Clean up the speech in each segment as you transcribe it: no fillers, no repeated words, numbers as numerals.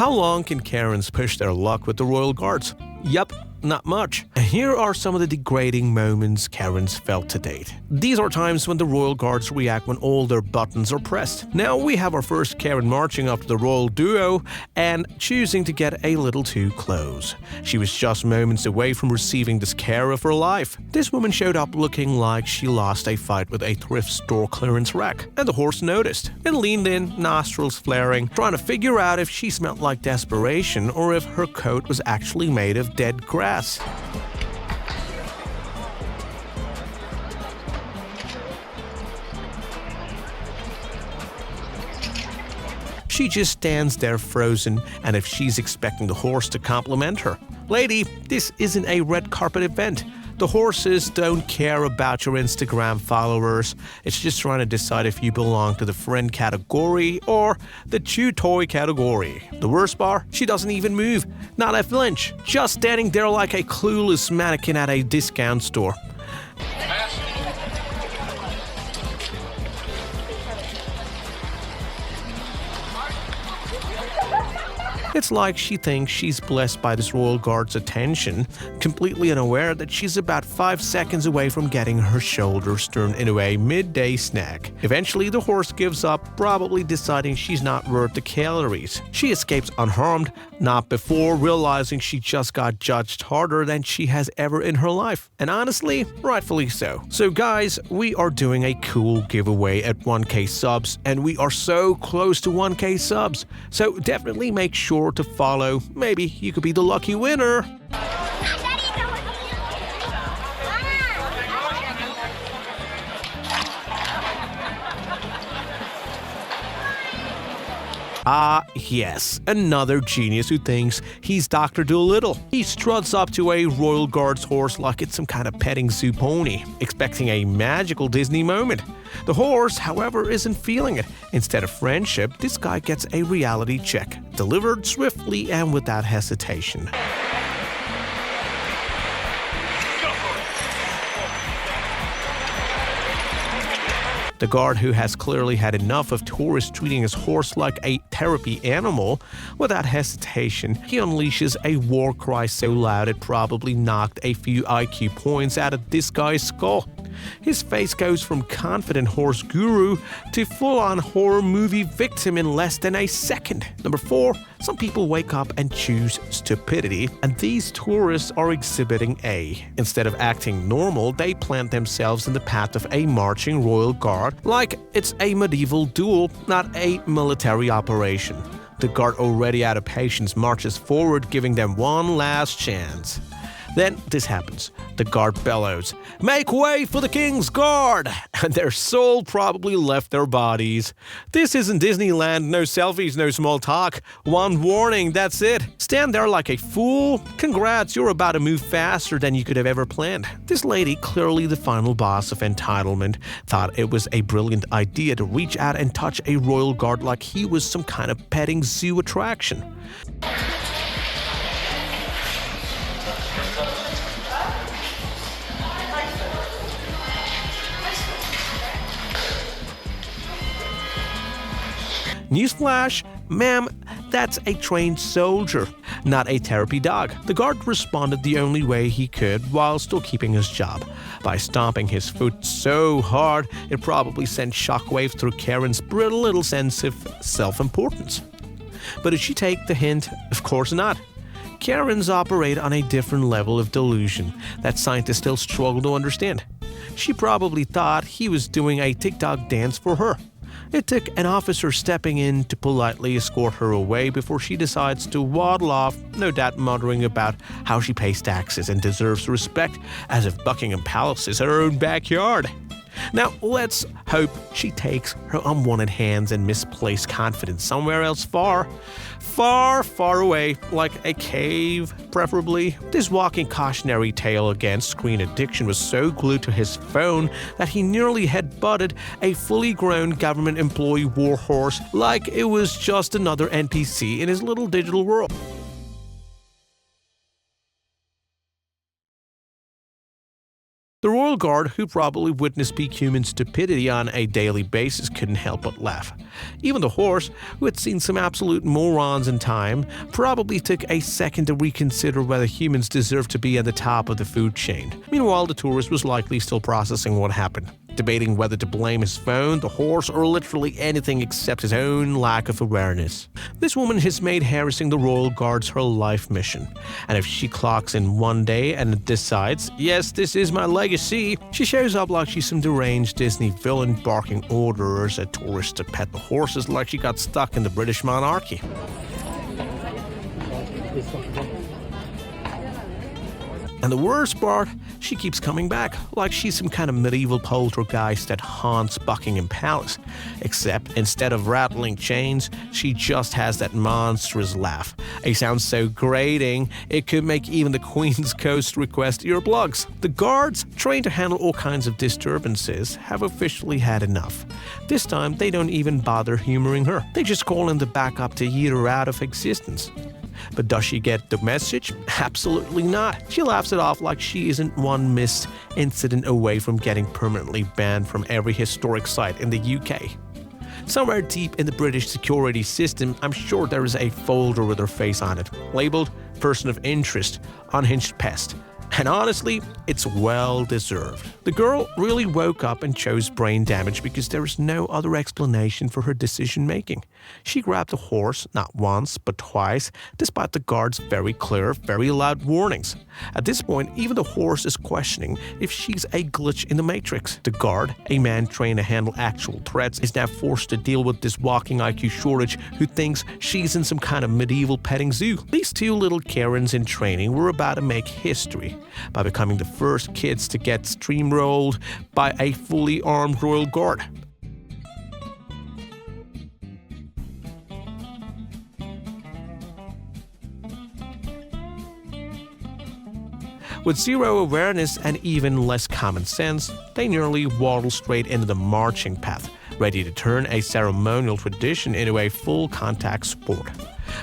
How long can Karens push their luck with the royal guards? Yup, not much. And here are some of the degrading moments Karens felt to date. These are times when the royal guards react when all their buttons are pressed. Now we have our first Karen marching up to the royal duo and choosing to get a little too close. She was just moments away from receiving the scare of her life. This woman showed up looking like she lost a fight with a thrift store clearance rack, and the horse noticed. It leaned in, nostrils flaring, trying to figure out if she smelled like desperation or if her coat was actually made of dead grass. She just stands there frozen, and if she's expecting the horse to compliment her. Lady, this isn't a red carpet event. The horses don't care about your Instagram followers. It's just trying to decide if you belong to the friend category or the chew toy category. The worst part, she doesn't even move. Not a flinch. Just standing there like a clueless mannequin at a discount store. It's like she thinks she's blessed by this royal guard's attention, completely unaware that she's about 5 seconds away from getting her shoulders turned into a midday snack. Eventually, the horse gives up, probably deciding she's not worth the calories. She escapes unharmed, not before realizing she just got judged harder than she has ever in her life. And honestly, rightfully so. So guys, we are doing a cool giveaway at 1K subs, and we are so close to 1K subs. So definitely make sure to follow. Maybe you could be the lucky winner. Ah, yes, another genius who thinks he's Dr. Dolittle. He struts up to a royal guard's horse like it's some kind of petting zoo pony, expecting a magical Disney moment. The horse, however, isn't feeling it. Instead of friendship, this guy gets a reality check, delivered swiftly and without hesitation. The guard, who has clearly had enough of tourists treating his horse like a therapy animal, without hesitation, he unleashes a war cry so loud it probably knocked a few IQ points out of this guy's skull. His face goes from confident horse guru to full-on horror movie victim in less than a second. Number 4, some people wake up and choose stupidity, and these tourists are exhibiting A. Instead of acting normal, they plant themselves in the path of a marching royal guard like it's a medieval duel, not a military operation. The guard, already out of patience, marches forward, giving them one last chance. Then this happens. The guard bellows, "Make way for the king's guard!" And their soul probably left their bodies. This isn't Disneyland, no selfies, no small talk. One warning, that's it. Stand there like a fool? Congrats, you're about to move faster than you could have ever planned. This lady, clearly the final boss of entitlement, thought it was a brilliant idea to reach out and touch a royal guard like he was some kind of petting zoo attraction. Newsflash, ma'am, that's a trained soldier, not a therapy dog. The guard responded the only way he could while still keeping his job, by stomping his foot so hard it probably sent shockwaves through Karen's brittle little sense of self-importance. But did she take the hint? Of course not. Karens operate on a different level of delusion that scientists still struggle to understand. She probably thought he was doing a TikTok dance for her. It took an officer stepping in to politely escort her away before she decides to waddle off, no doubt muttering about how she pays taxes and deserves respect, as if Buckingham Palace is her own backyard. Now, let's hope she takes her unwanted hands and misplaced confidence somewhere else far, far away, like a cave, preferably. This walking cautionary tale against screen addiction was so glued to his phone that he nearly head-butted a fully grown government employee warhorse like it was just another NPC in his little digital world. The royal royal guard, who probably witnessed peak human stupidity on a daily basis, couldn't help but laugh. Even the horse, who had seen some absolute morons in time, probably took a second to reconsider whether humans deserve to be at the top of the food chain. Meanwhile, the tourist was likely still processing what happened, debating whether to blame his phone, the horse, or literally anything except his own lack of awareness. This woman has made harassing the royal guards her life mission, and if she clocks in one day and decides, yes, this is my legacy, she shows up like she's some deranged Disney villain barking orders at tourists to pet the horses like she got stuck in the British monarchy. And the worst part, she keeps coming back, like she's some kind of medieval poltergeist that haunts Buckingham Palace. Except instead of rattling chains, she just has that monstrous laugh. It sounds so grating, it could make even the Queen's Ghost request earplugs. The guards, trained to handle all kinds of disturbances, have officially had enough. This time, they don't even bother humoring her. They just call in the backup to yeet her out of existence. But does she get the message? Absolutely not. She laughs it off like she isn't one missed incident away from getting permanently banned from every historic site in the UK. Somewhere deep in the British security system, I'm sure there is a folder with her face on it, labeled Person of Interest, Unhinged Pest. And honestly, it's well deserved. The girl really woke up and chose brain damage because there is no other explanation for her decision making. She grabbed the horse not once but twice, despite the guard's very clear, very loud warnings. At this point, even the horse is questioning if she's a glitch in the matrix. The guard, a man trained to handle actual threats, is now forced to deal with this walking IQ shortage who thinks she's in some kind of medieval petting zoo. These two little Karens in training were about to make history by becoming the first kids to get steamrolled by a fully armed royal guard. With zero awareness and even less common sense, they nearly waddle straight into the marching path, ready to turn a ceremonial tradition into a full-contact sport.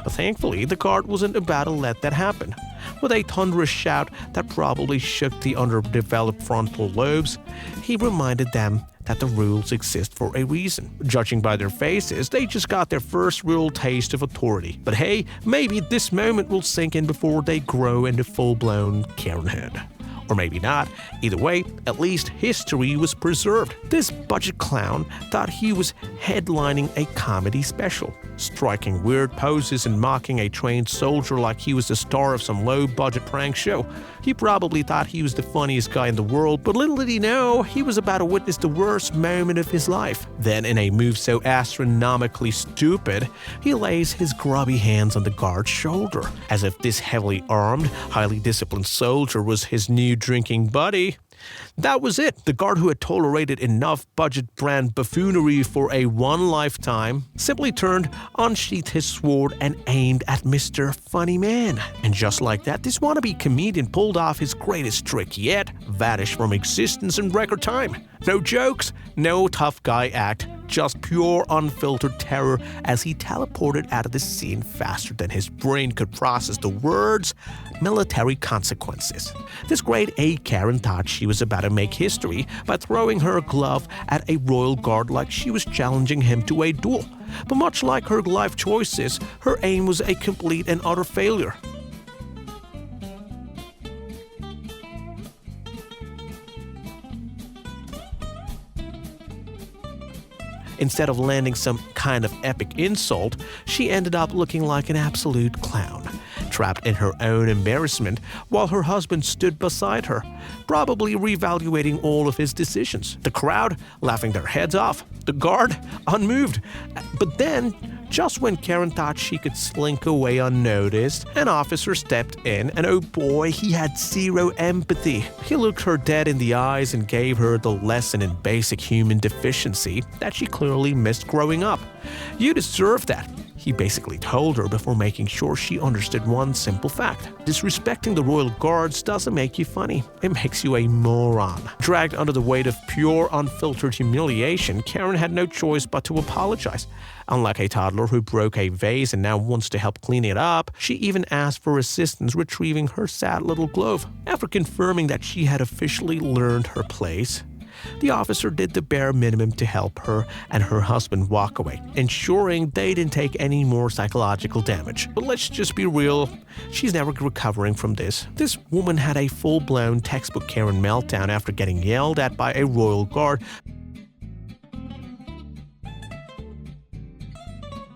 But thankfully, the guard wasn't about to let that happen. With a thunderous shout that probably shook the underdeveloped frontal lobes, he reminded them that the rules exist for a reason. Judging by their faces, they just got their first real taste of authority. But hey, maybe this moment will sink in before they grow into full-blown Karenhood. Or maybe not. Either way, at least history was preserved. This budget clown thought he was headlining a comedy special, striking weird poses and mocking a trained soldier like he was the star of some low-budget prank show. He probably thought he was the funniest guy in the world, but little did he know he was about to witness the worst moment of his life. Then, in a move so astronomically stupid, he lays his grubby hands on the guard's shoulder, as if this heavily armed, highly disciplined soldier was his new drinking buddy. That was it. The guard, who had tolerated enough budget brand buffoonery for a one lifetime, simply turned, unsheathed his sword, and aimed at Mr. Funny Man. And just like that, this wannabe comedian pulled off his greatest trick yet, vanished from existence in record time. No jokes, no tough guy act, just pure unfiltered terror as he teleported out of the scene faster than his brain could process the words military consequences. This grade A Karen thought she was about to make history by throwing her glove at a royal guard like she was challenging him to a duel. But much like her life choices, her aim was a complete and utter failure. Instead of landing some kind of epic insult, she ended up looking like an absolute clown, trapped in her own embarrassment while her husband stood beside her, probably reevaluating all of his decisions. The crowd laughing their heads off, the guard unmoved. But then, just when Karen thought she could slink away unnoticed, an officer stepped in, and oh boy, he had zero empathy. He looked her dead in the eyes and gave her the lesson in basic human deficiency that she clearly missed growing up. You deserve that. He basically told her before making sure she understood one simple fact. Disrespecting the royal guards doesn't make you funny, it makes you a moron. Dragged under the weight of pure, unfiltered humiliation, Karen had no choice but to apologize. Unlike a toddler who broke a vase and now wants to help clean it up, she even asked for assistance retrieving her sad little glove. After confirming that she had officially learned her place, the officer did the bare minimum to help her and her husband walk away, ensuring they didn't take any more psychological damage. But let's just be real, she's never recovering from this. This woman had a full-blown textbook Karen meltdown after getting yelled at by a royal guard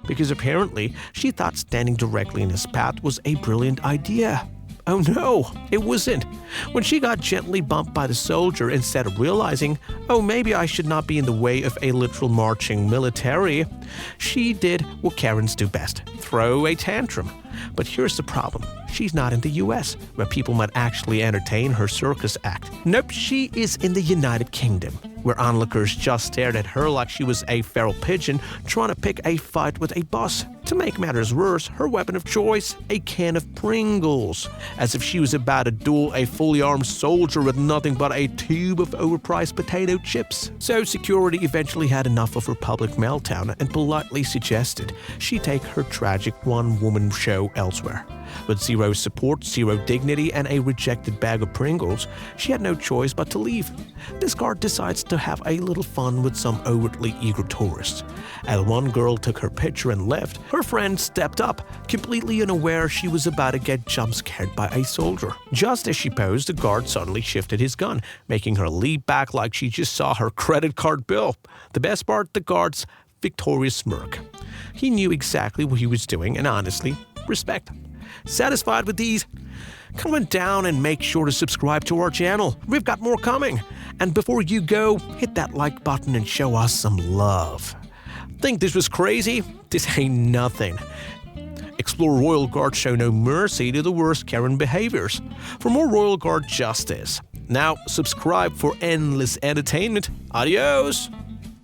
because apparently she thought standing directly in his path was a brilliant idea. Oh no, it wasn't. When she got gently bumped by the soldier, instead of realizing, oh, maybe I should not be in the way of a literal marching military, she did what Karens do best, throw a tantrum. But here's the problem. She's not in the US, where people might actually entertain her circus act. Nope, she is in the United Kingdom, where onlookers just stared at her like she was a feral pigeon trying to pick a fight with a boss. To make matters worse, her weapon of choice, a can of Pringles, as if she was about to duel a fully armed soldier with nothing but a tube of overpriced potato chips. So security eventually had enough of her public meltdown and politely suggested she take her tragic one-woman show elsewhere. With zero support, zero dignity, and a rejected bag of Pringles, she had no choice but to leave. This guard decides to have a little fun with some overtly eager tourists. As one girl took her picture and left, her friend stepped up, completely unaware she was about to get jump-scared by a soldier. Just as she posed, the guard suddenly shifted his gun, making her leap back like she just saw her credit card bill. The best part, the guard's victorious smirk. He knew exactly what he was doing, and honestly, respect. Satisfied with these? Comment down and make sure to subscribe to our channel. We've got more coming. And before you go, hit that like button and show us some love. Think this was crazy? This ain't nothing. Explore Royal Guard show no mercy to the worst Karen behaviors. For more Royal Guard justice. Now subscribe for endless entertainment. Adios!